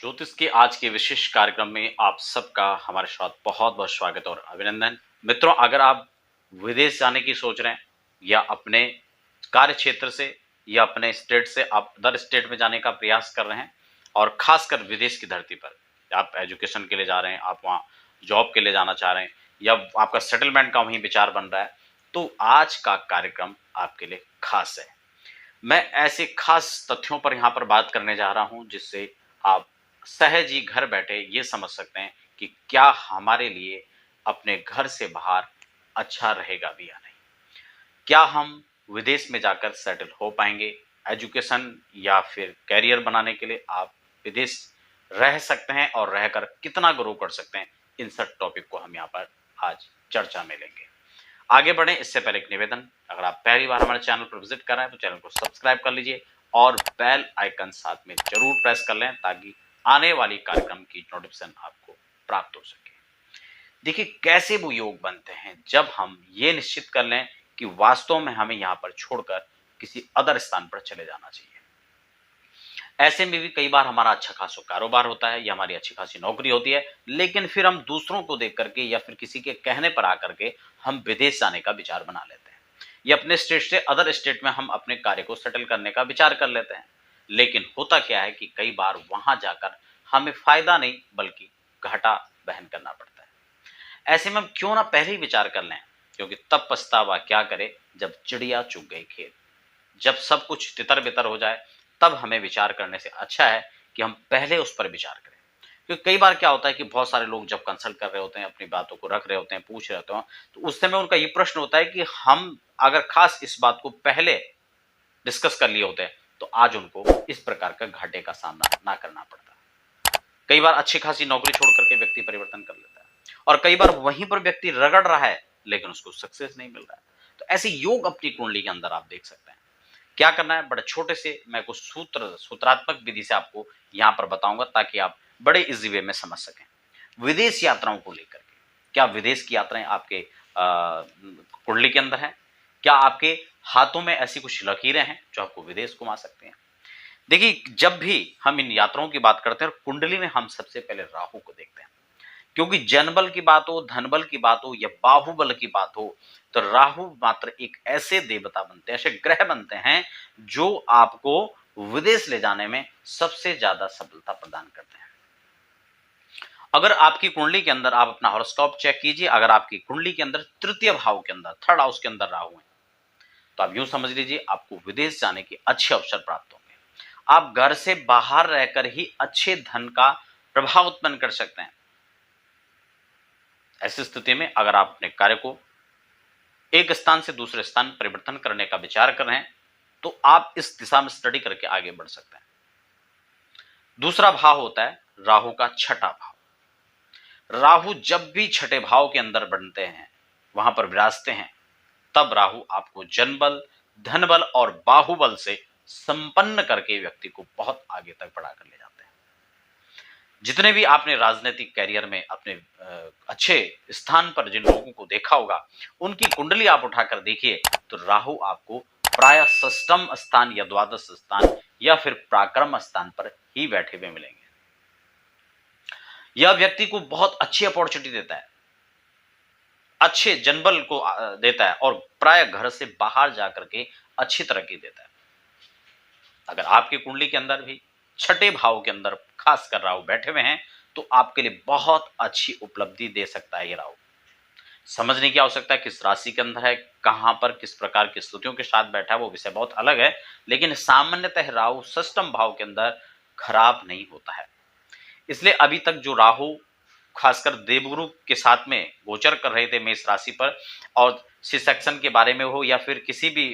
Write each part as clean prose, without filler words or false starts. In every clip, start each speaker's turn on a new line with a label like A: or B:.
A: ज्योतिष के आज के विशेष कार्यक्रम में आप सबका हमारे साथ बहुत बहुत स्वागत और अभिनंदन। मित्रों, अगर आप विदेश जाने की सोच रहे हैं या अपने कार्य क्षेत्र से या अपने स्टेट से आप अदर स्टेट में जाने का प्रयास कर रहे हैं और खासकर विदेश की धरती पर आप एजुकेशन के लिए जा रहे हैं, आप वहाँ जॉब के लिए जाना चाह रहे हैं या आपका सेटलमेंट का वहीं विचार बन रहा है, तो आज का कार्यक्रम आपके लिए खास है। मैं ऐसे खास तथ्यों पर यहाँ पर बात करने जा रहा हूँ जिससे आप सहज ही घर बैठे ये समझ सकते हैं कि क्या हमारे लिए अपने घर से बाहर अच्छा रहेगा भी या नहीं। क्या हम विदेश में जाकर सेटल हो पाएंगे, एजुकेशन या फिर करियर बनाने के लिए आप विदेश रह सकते हैं और रहकर कितना ग्रो कर सकते हैं। इन सब टॉपिक को हम यहाँ पर आज चर्चा में लेंगे। आगे बढ़े इससे पहले एक निवेदन, अगर आप पहली बार हमारे चैनल पर विजिट कर रहे हैं तो चैनल को सब्सक्राइब कर लीजिए और बेल आइकन साथ में जरूर प्रेस कर लें ताकि आने वाली कार्यक्रम की नोटिफिकेशन आपको प्राप्त हो सके। देखिए, कैसे वो योग बनते हैं जब हम ये निश्चित कर लें कि वास्तव में हमें यहाँ पर छोड़कर किसी अदर स्थान पर चले जाना चाहिए। ऐसे में भी कई बार हमारा अच्छा खासा कारोबार होता है या हमारी अच्छी खासी नौकरी होती है, लेकिन फिर हम दूसरों को देख करके या फिर किसी के कहने पर आकर के हम विदेश जाने का विचार बना लेते हैं या अपने स्टेट से अदर स्टेट में हम अपने कार्य को सेटल करने का विचार कर लेते हैं। लेकिन होता क्या है कि कई बार वहां जाकर हमें फायदा नहीं बल्कि घाटा वहन करना पड़ता है। ऐसे में हम क्यों ना पहले ही विचार कर लें, क्योंकि तब पछतावा क्या करे जब चिड़िया चुग गई खेत। जब सब कुछ तितर बितर हो जाए तब हमें विचार करने से अच्छा है कि हम पहले उस पर विचार करें। क्योंकि कई बार क्या होता है कि बहुत सारे लोग जब कंसल्ट कर रहे होते हैं, अपनी बातों को रख रहे होते हैं, पूछ रहे होते हैं, तो उस समय उनका ये प्रश्न होता है कि हम अगर खास इस बात को पहले डिस्कस कर लिए होते हैं तो आज उनको इस प्रकार का घाटे का सामना ना करना पड़ता। कई बार अच्छी खासी नौकरी छोड़ करके व्यक्ति परिवर्तन कर लेता है और कई बार वहीं पर व्यक्ति रगड़ रहा है लेकिन उसको सक्सेस नहीं मिल रहा है। तो ऐसे योग अपनी कुंडली के अंदर आप देख सकते हैं। क्या करना है, बड़े छोटे से मैं कुछ सूत्रात्मक विधि से आपको यहां पर बताऊंगा ताकि आप बड़े इजी वे में समझ सकें। विदेश यात्राओं को लेकर के, क्या विदेश की यात्राएं आपके कुंडली के अंदर है? क्या आपके हाथों में ऐसी कुछ लकीरें हैं जो आपको विदेश घुमा सकते हैं? देखिए, जब भी हम इन यात्राओं की बात करते हैं कुंडली में हम सबसे पहले राहु को देखते हैं, क्योंकि जनबल की बात हो, धनबल की बात हो या बाहुबल की बात हो, तो राहु मात्र एक ऐसे देवता बनते हैं, ऐसे ग्रह बनते हैं जो आपको विदेश ले जाने में सबसे ज्यादा सफलता प्रदान करते हैं। अगर आपकी कुंडली के अंदर आप अपना हॉरोस्कोप चेक कीजिए, अगर आपकी कुंडली के अंदर तृतीय भाव के अंदर, थर्ड हाउस के अंदर राहु है, तो आप यूं समझ लीजिए आपको विदेश जाने के अच्छे अवसर प्राप्त होंगे। आप घर से बाहर रहकर ही अच्छे धन का प्रभाव उत्पन्न कर सकते हैं। ऐसी स्थिति में अगर आप अपने कार्य को एक स्थान से दूसरे स्थान परिवर्तन करने का विचार कर रहे हैं तो आप इस दिशा में स्टडी करके आगे बढ़ सकते हैं। दूसरा भाव होता है राहु का छठा भाव। राहु जब भी छठे भाव के अंदर बनते हैं, वहां पर विराजते हैं, तब राहु आपको जनबल, धनबल और बाहुबल से संपन्न करके व्यक्ति को बहुत आगे तक बढ़ा कर ले जाते हैं। जितने भी आपने राजनीतिक कैरियर में अपने अच्छे स्थान पर जिन लोगों को देखा होगा, उनकी कुंडली आप उठाकर देखिए तो राहु आपको प्राय षष्ठम स्थान या द्वादश स्थान या फिर पराक्रम स्थान पर ही बैठे हुए मिलेंगे। यह व्यक्ति को बहुत अच्छी अपॉर्चुनिटी देता है, अच्छे जनबल को देता है और प्राय घर से बाहर जाकर के अच्छी तरक्की देता है। अगर आपकी कुंडली के अंदर भी छठे भाव के अंदर खास कर राहु बैठे हुए हैं तो आपके लिए बहुत अच्छी उपलब्धि दे सकता है ये राहु। समझने की आवश्यकता है किस राशि के अंदर है, कहां पर किस प्रकार की स्थितियों के साथ बैठा है, वो विषय बहुत अलग है, लेकिन सामान्यतः राहु षष्ठम भाव के अंदर खराब नहीं होता है। इसलिए अभी तक जो राहु खासकर देवगुरु के साथ में गोचर कर रहे थे मेष राशि पर, और सी सेक्शन के बारे में हो या फिर किसी भी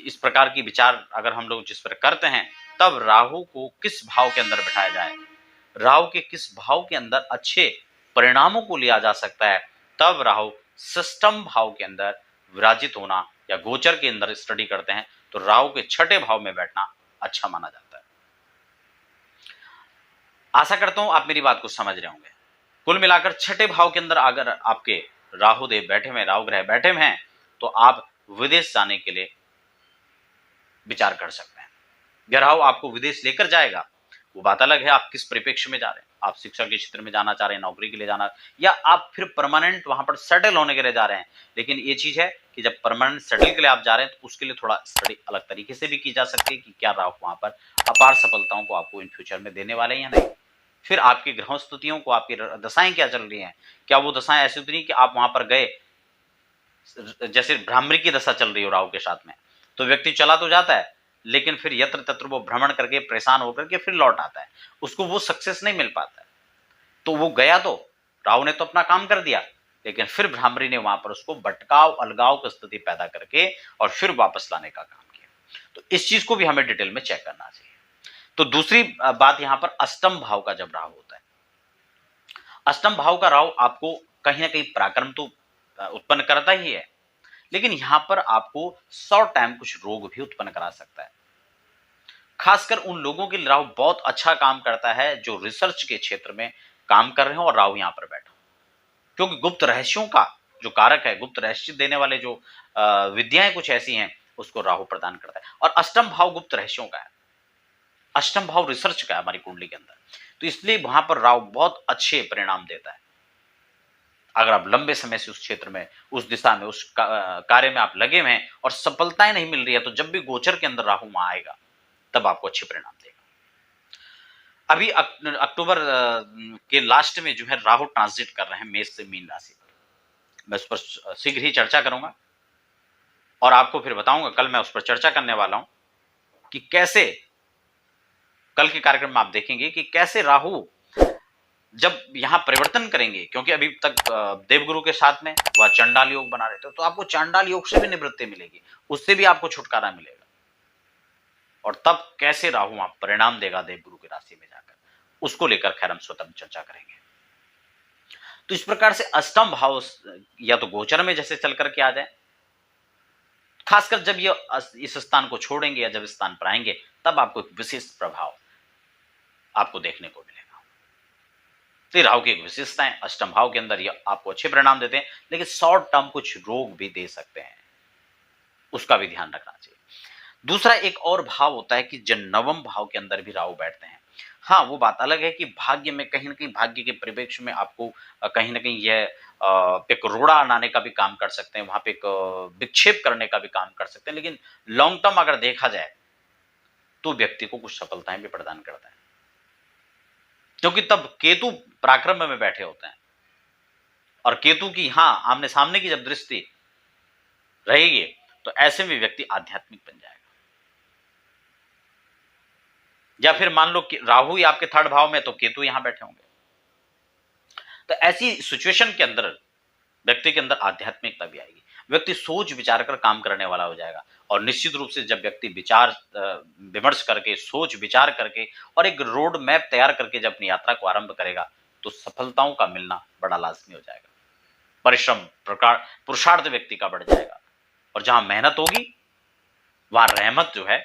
A: इस प्रकार की विचार अगर हम लोग जिस पर करते हैं, तब राहु को किस भाव के अंदर बिठाया जाए, राहु के किस भाव के अंदर अच्छे परिणामों को लिया जा सकता है, तब राहु षष्ठम भाव के अंदर विराजित होना या गोचर के अंदर स्टडी करते हैं तो राहु के छठे भाव में बैठना अच्छा माना जाता है। आशा करता हूं आप मेरी बात को समझ रहे होंगे। कुल मिलाकर छठे भाव के अंदर अगर आपके राहु देव बैठे हुए, राहु ग्रह बैठे हुए हैं, तो आप विदेश जाने के लिए विचार कर सकते हैं। यह राहु आपको विदेश लेकर जाएगा वो बात अलग है आप किस परिप्रेक्ष्य में जा रहे हैं। आप शिक्षा के क्षेत्र में जाना चाह रहे हैं, नौकरी के लिए जाना, या आप फिर परमानेंट वहां पर सेटल होने के लिए जा रहे हैं। लेकिन ये चीज है कि जब परमानेंट सेटल के लिए आप जा रहे हैं तो उसके लिए थोड़ा स्टडी अलग तरीके से भी की जा सकती है कि क्या राहु वहां पर अपार सफलताओं को आपको इन फ्यूचर में देने वाले हैं या नहीं। फिर आपकी ग्रह स्थितियों को, आपकी दशाएं क्या चल रही हैं, क्या वो दशाएं ऐसी उतरी कि आप वहां पर गए, जैसे भ्रामरी की दशा चल रही हो राहु के साथ में, तो व्यक्ति चला तो जाता है लेकिन फिर यत्र तत्र वो भ्रमण करके परेशान होकर के फिर लौट आता है, उसको वो सक्सेस नहीं मिल पाता है। तो वो गया तो राहु ने तो अपना काम कर दिया, लेकिन फिर भ्रामरी ने वहां पर उसको भटकाव अलगाव की स्थिति पैदा करके और फिर वापस लाने का काम किया। तो इस चीज को भी हमें डिटेल में चेक करना चाहिए। तो दूसरी बात यहां पर अष्टम भाव का जब राहु होता है, अष्टम भाव का राहु आपको कहीं ना कहीं पराक्रम तो उत्पन्न करता ही है, लेकिन यहां पर आपको शॉर्ट टाइम कुछ रोग भी उत्पन्न करा सकता है। खासकर उन लोगों के लिए राहु बहुत अच्छा काम करता है जो रिसर्च के क्षेत्र में काम कर रहे हो और राहु यहां पर बैठा हो, क्योंकि गुप्त रहस्यों का जो कारक है, गुप्त रहस्य देने वाले जो विद्याएं कुछ ऐसी हैं उसको राहु प्रदान करता है। और अष्टम भाव गुप्त रहस्यों का है, अष्टम भाव रिसर्च का है हमारी कुंडली के अंदर, तो इसलिए वहां पर राहु बहुत अच्छे परिणाम देता है। अगर आप लंबे समय से उस क्षेत्र में, उस दिशा में, उस कार्य में आप लगे हुए हैं और सफलताएं नहीं मिल रही है, तो जब भी गोचर के अंदर राहु वहां आएगा तब आपको अच्छे परिणाम देगा। अभी अक्टूबर के लास्ट में जो है राहु ट्रांजिट कर रहे हैं मेष से मीन राशि पर, मैं उस पर शीघ्र ही चर्चा करूंगा और आपको फिर बताऊंगा। कल मैं उस पर चर्चा करने वाला हूं कि कैसे, कल के कार्यक्रम में आप देखेंगे कि कैसे राहु जब यहां परिवर्तन करेंगे, क्योंकि अभी तक देवगुरु के साथ में वह चंडाल योग बना रहे थे, तो आपको चंडाल योग से भी निवृत्ति मिलेगी, उससे भी आपको छुटकारा मिलेगा। और तब कैसे राहु वहां परिणाम देगा देवगुरु की राशि में जाकर, उसको लेकर खैर हम स्वतंत्र चर्चा करेंगे। तो इस प्रकार से अष्टम भाव या तो गोचर में जैसे चल करके आ जाए, खासकर जब ये इस स्थान को छोड़ेंगे या जब इस स्थान पर आएंगे, तब आपको एक विशेष प्रभाव आपको देखने को मिलेगा। तो राहु की एक विशेषता है, अष्टम भाव के अंदर ये आपको अच्छे परिणाम देते हैं, लेकिन शॉर्ट टर्म कुछ रोग भी दे सकते हैं, उसका भी ध्यान रखना चाहिए। दूसरा एक और भाव होता है कि जब नवम भाव के अंदर भी राहु बैठते हैं, हाँ वो बात अलग है कि भाग्य में कहीं ना कहीं, भाग्य के परिप्रेक्ष्य में आपको कहीं ना कहीं यह एक रोड़ा लाने का भी काम कर सकते हैं, वहां पे एक विक्षेप करने का भी काम कर सकते हैं, लेकिन लॉन्ग टर्म अगर देखा जाए तो व्यक्ति को कुछ सफलताएं भी प्रदान करता है, क्योंकि तब केतु पराक्रम में बैठे होते हैं और केतु की हाँ आमने सामने की जब दृष्टि रहेगी तो ऐसे में व्यक्ति आध्यात्मिक बन जाएगा। या फिर मान लो कि राहु ही आपके थर्ड भाव में तो केतु यहां बैठे होंगे, तो ऐसी सिचुएशन के अंदर व्यक्ति के अंदर आध्यात्मिकता भी आएगी, व्यक्ति सोच विचार कर काम करने वाला हो जाएगा। और निश्चित रूप से जब व्यक्ति विचार विमर्श करके, सोच विचार करके और एक रोड मैप तैयार करके जब अपनी यात्रा को आरंभ करेगा तो सफलताओं का मिलना बड़ा लाजमी हो जाएगा। परिश्रम प्रकार पुरुषार्थ व्यक्ति का बढ़ जाएगा और जहां मेहनत होगी वहां रहमत जो है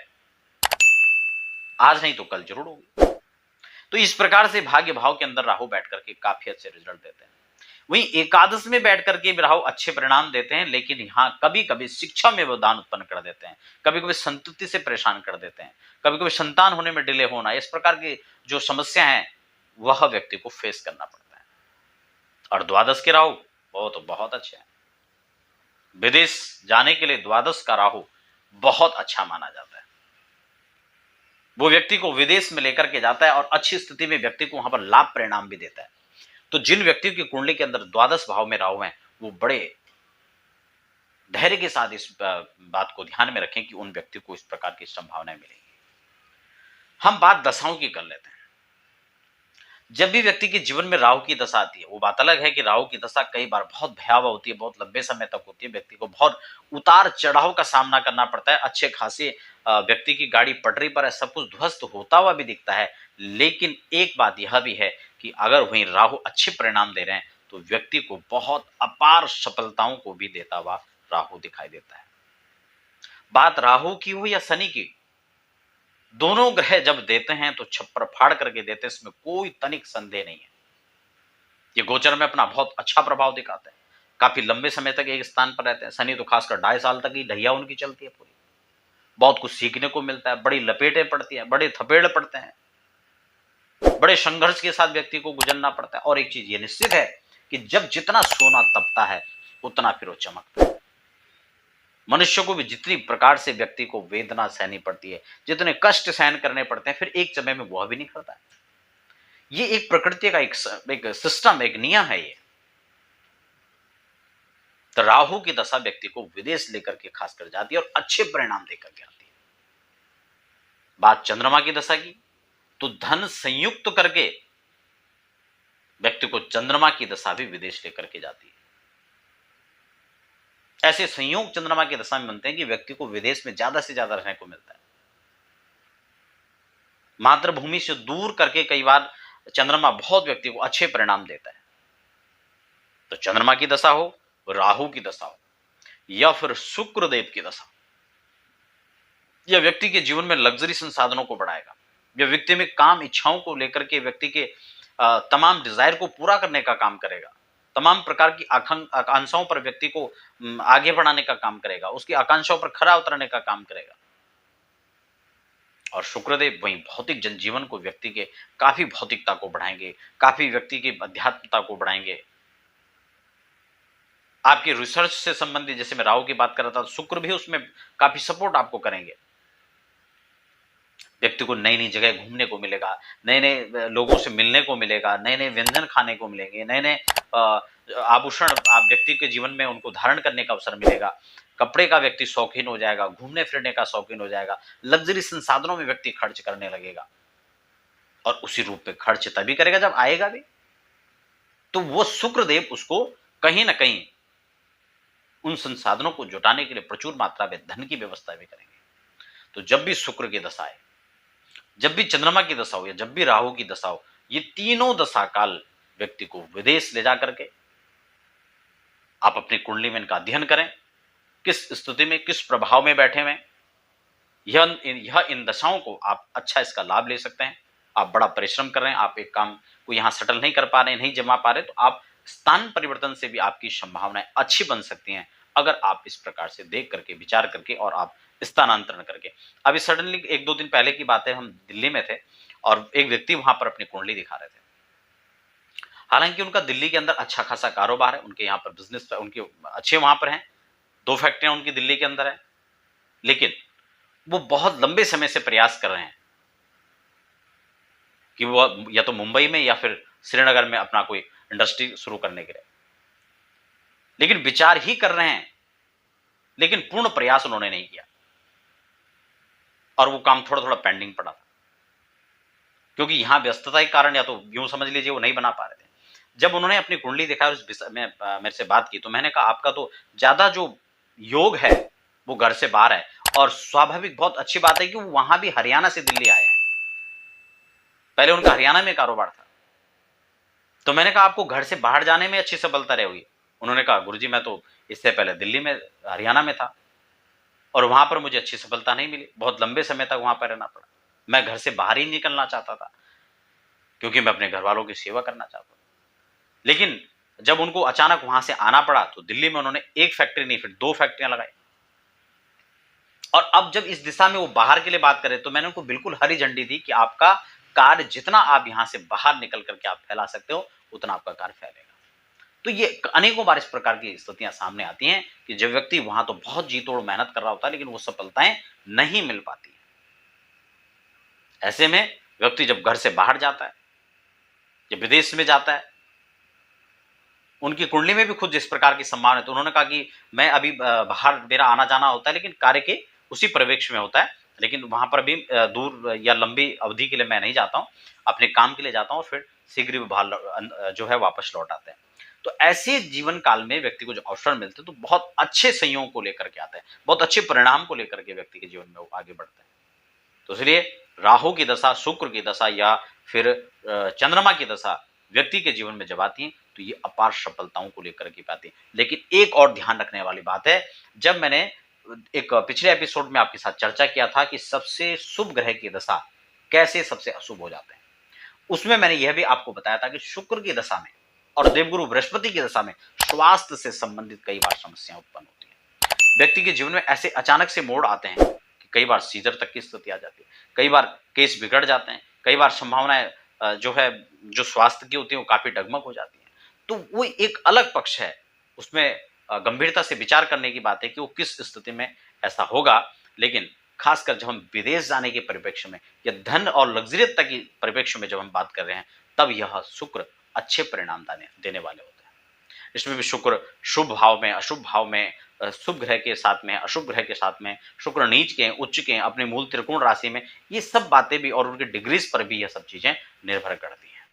A: आज नहीं तो कल जरूर होगी। तो इस प्रकार से भाग्य भाव के अंदर राहु बैठ करके काफी अच्छे रिजल्ट देते हैं। वहीं एकादश में बैठ करके भी राहु अच्छे परिणाम देते हैं, लेकिन यहां कभी कभी शिक्षा में व्यवधान उत्पन्न कर देते हैं, कभी कभी संतति से परेशान कर देते हैं, कभी कभी संतान होने में डिले होना, इस प्रकार की जो समस्या है वह व्यक्ति को फेस करना पड़ता है। और द्वादश के राहु वो तो बहुत अच्छे हैं, विदेश जाने के लिए द्वादश का राहु बहुत अच्छा माना जाता है। वो व्यक्ति को विदेश में लेकर के जाता है और अच्छी स्थिति में व्यक्ति को वहां पर लाभ परिणाम भी देता है। तो जिन व्यक्तियों की कुंडली के अंदर द्वादश भाव में राहु हैं, वो बड़े धैर्य के साथ इस बात को ध्यान में रखें कि उन व्यक्तियों को इस प्रकार की संभावनाएं मिलेंगी। हम बात दशाओं की कर लेते हैं। जब भी व्यक्ति के जीवन में राहु की दशा आती है, वो बात अलग है कि राहु की दशा कई बार बहुत भयावह होती है, बहुत लंबे समय तक होती है, व्यक्ति को बहुत उतार चढ़ाव का सामना करना पड़ता है, अच्छे खासे व्यक्ति की गाड़ी पटरी पर है, सब कुछ ध्वस्त होता हुआ भी दिखता है। लेकिन एक बात यह भी है कि अगर वहीं राहु अच्छे परिणाम दे रहे हैं तो व्यक्ति को बहुत अपार सफलताओं को भी देता हुआ राहु दिखाई देता है। बात राहु की हो या शनि की, दोनों ग्रह जब देते हैं तो छप्पर फाड़ करके देते हैं, इसमें कोई तनिक संदेह नहीं है। ये गोचर में अपना बहुत अच्छा प्रभाव दिखाते हैं, काफी लंबे समय तक एक स्थान पर रहते हैं। शनि तो खासकर 2.5 साल तक ही ढैया उनकी चलती है पूरी, बहुत कुछ सीखने को मिलता है, बड़ी लपेटें पड़ती हैं, बड़े थपेड़ पड़ते हैं। बड़े संघर्ष के साथ व्यक्ति को गुजरना पड़ता है। और एक चीज ये निश्चित है कि जब जितना सोना तपता है उतना फिर वो चमकता है। मनुष्य को भी जितनी प्रकार से व्यक्ति को वेदना सहनी पड़ती है, जितने कष्ट सहन करने पड़ते हैं, फिर एक समय में वह भी नहीं करता है। ये एक प्रकृति का एक सिस्टम, एक नियम है ये। तो राहु की दशा व्यक्ति को विदेश लेकर के खासकर जाती है और अच्छे परिणाम देकर के आती है। बात चंद्रमा की दशा की, तो धन संयुक्त करके व्यक्ति को चंद्रमा की दशा भी विदेश लेकर के जाती है। ऐसे संयोग चंद्रमा की दशा में बनते हैं कि व्यक्ति को विदेश में ज्यादा से ज्यादा रहने को मिलता है। मातृभूमि से दूर करके कई बार चंद्रमा बहुत व्यक्ति को अच्छे परिणाम देता है। तो चंद्रमा की दशा हो, राहु की दशा हो, या फिर शुक्रदेव की दशा, यह व्यक्ति के जीवन में लग्जरी संसाधनों को बढ़ाएगा। यह व्यक्ति में काम इच्छाओं को लेकर के व्यक्ति के तमाम डिजायर को पूरा करने का काम करेगा। तमाम प्रकार की आकांक्षाओं पर व्यक्ति को आगे बढ़ाने का काम करेगा, उसकी आकांक्षाओं पर खरा उतरने का काम करेगा। और शुक्रदेव वहीं भौतिक जनजीवन को, व्यक्ति के काफी भौतिकता को बढ़ाएंगे, काफी व्यक्ति की अध्यात्मता को बढ़ाएंगे। आपके रिसर्च से संबंधित, जैसे मैं राहु की बात कर रहा था, शुक्र भी उसमें काफी सपोर्ट आपको करेंगे। व्यक्ति को नई नई जगह घूमने को मिलेगा, नए नए लोगों से मिलने को मिलेगा, नए नए व्यंजन खाने को मिलेंगे, नए नए आभूषण आप व्यक्ति के जीवन में उनको धारण करने का अवसर मिलेगा। कपड़े का व्यक्ति शौकीन हो जाएगा, घूमने फिरने का शौकीन हो जाएगा, लग्जरी संसाधनों में व्यक्ति खर्च करने लगेगा। और उसी रूप में खर्च तभी करेगा जब आएगा भी। तो वो शुक्रदेव उसको कहीं ना कहीं उन संसाधनों को जुटाने के लिए प्रचुर मात्रा में धन की व्यवस्था भी करेंगे। तो जब भी शुक्र की दशा है, जब भी चंद्रमा की दशा हो या जब भी राहु की दशा हो, ये तीनों दशा काल व्यक्ति को विदेश ले जा करके आप अपनी कुंडली में इनका अध्ययन करें, किस स्थिति में, किस प्रभाव में बैठे हुए, यह इन दशाओं को आप अच्छा इसका लाभ ले सकते हैं। आप बड़ा परिश्रम कर रहे हैं, आप एक काम को यहां सेटल नहीं कर पा रहे, नहीं जमा पा रहे, तो आप स्थान परिवर्तन से भी आपकी संभावनाएं अच्छी बन सकती हैं, अगर आप इस प्रकार से देख करके, विचार करके और आप स्थानांतरण करके। अभी सडनली 1-2 दिन पहले की बात है, हम दिल्ली में थे और एक व्यक्ति वहां पर अपनी कुंडली दिखा रहे थे। हालांकि उनका दिल्ली के अंदर अच्छा खासा कारोबार है, उनके यहाँ पर बिजनेस उनके अच्छे वहां पर हैं, 2 फैक्ट्रियां उनकी दिल्ली के अंदर है, लेकिन वो बहुत लंबे समय से प्रयास कर रहे हैं कि वो या तो मुंबई में या फिर श्रीनगर में अपना कोई इंडस्ट्री शुरू करने के लिए, लेकिन विचार ही कर रहे हैं, लेकिन पूर्ण प्रयास उन्होंने नहीं किया और वो काम थोड़ा थोड़ा पेंडिंग पड़ा था, क्योंकि यहां व्यस्तता के कारण, या तो यूं समझ लीजिए वो नहीं बना पा रहे थे। जब उन्होंने अपनी कुंडली देखा और उस विषय में मेरे से बात की, तो मैंने कहा आपका तो ज्यादा जो योग है वो घर से बाहर है, और स्वाभाविक बहुत अच्छी बात है कि वो वहां भी हरियाणा से दिल्ली आए हैं। पहले उनका हरियाणा में कारोबार था, तो मैंने कहा आपको घर से बाहर जाने में अच्छी सफलता रही होगी। उन्होंने कहा गुरुजी मैं तो इससे पहले दिल्ली में, हरियाणा में था और वहां पर मुझे अच्छी सफलता नहीं मिली, बहुत लंबे समय तक वहां पर रहना पड़ा। मैं घर से बाहर ही निकलना चाहता था क्योंकि मैं अपने घर वालों की सेवा करना चाहता था। लेकिन जब उनको अचानक वहां से आना पड़ा तो दिल्ली में उन्होंने 1 फैक्ट्री नहीं, फिर 2 फैक्ट्रियां लगाई। और अब जब इस दिशा में वो बाहर के लिए बात करें, तो मैंने उनको बिल्कुल हरी झंडी दी कि आपका कार्य जितना आप यहां से बाहर निकल करके आप फैला सकते हो, उतना आपका कार्य फैलेगा। तो ये अनेकों बार इस प्रकार की स्थितियां सामने आती हैं कि जब व्यक्ति वहां तो बहुत जी तोड़ मेहनत कर रहा होता है, लेकिन वो सफलताएं नहीं मिल पाती है। ऐसे में व्यक्ति जब घर से बाहर जाता है, जब विदेश में जाता है, उनकी कुंडली में भी खुद जिस प्रकार की संभावना है, तो उन्होंने कहा कि मैं अभी बाहर मेरा आना जाना होता है, लेकिन कार्य के उसी परिवेश में होता है, लेकिन वहां पर भी दूर या लंबी अवधि के लिए मैं नहीं जाता हूं, अपने काम के लिए जाता हूं और फिर शीघ्र ही बाहर जो है वापस लौट आते हैं। तो ऐसे जीवन काल में व्यक्ति को जो अवसर मिलते हैं, तो बहुत अच्छे संयोग को लेकर के आते हैं, बहुत अच्छे परिणाम को लेकर के व्यक्ति के जीवन में वो आगे बढ़ते हैं। तो इसलिए राहु की दशा, शुक्र की दशा या फिर चंद्रमा की दशा व्यक्ति के जीवन में जब आती है, तो ये अपार सफलताओं को लेकर के पाती है। लेकिन एक और ध्यान रखने वाली बात है, जब मैंने एक पिछले एपिसोड में आपके साथ चर्चा किया था कि सबसे शुभ ग्रह की दशा कैसे सबसे अशुभ हो जाते हैं, उसमें मैंने यह भी आपको बताया था कि शुक्र की दशा में और देवगुरु बृहस्पति की दशा में स्वास्थ्य से संबंधित कई बार समस्याएं उत्पन्न होती हैं। व्यक्ति के जीवन में ऐसे अचानक से मोड़ आते हैं कि कई बार सीजर तक की स्थिति आ जाती है, कई बार केस बिगड़ जाते हैं, कई बार संभावनाएं जो है, जो स्वास्थ्य की होती है वो काफ़ी डगमग हो जाती है। तो वो एक अलग पक्ष है, उसमें गंभीरता से विचार करने की बात है कि वो किस स्थिति में ऐसा होगा। लेकिन खासकर जब हम विदेश जाने के परिप्रेक्ष्य में या धन और लग्ज़रियता की परिप्रेक्ष्य में जब हम बात कर रहे हैं, तब यह शुक्र अच्छे परिणाम दाने देने वाले होते हैं। इसमें भी शुक्र शुभ भाव में, अशुभ भाव में, शुभ ग्रह के साथ में, अशुभ ग्रह के साथ में, शुक्र नीच के, उच्च के, अपने मूल त्रिकोण राशि में, ये सब बातें भी और उनकी डिग्रीज़ पर भी ये सब चीज़ें निर्भर करती हैं।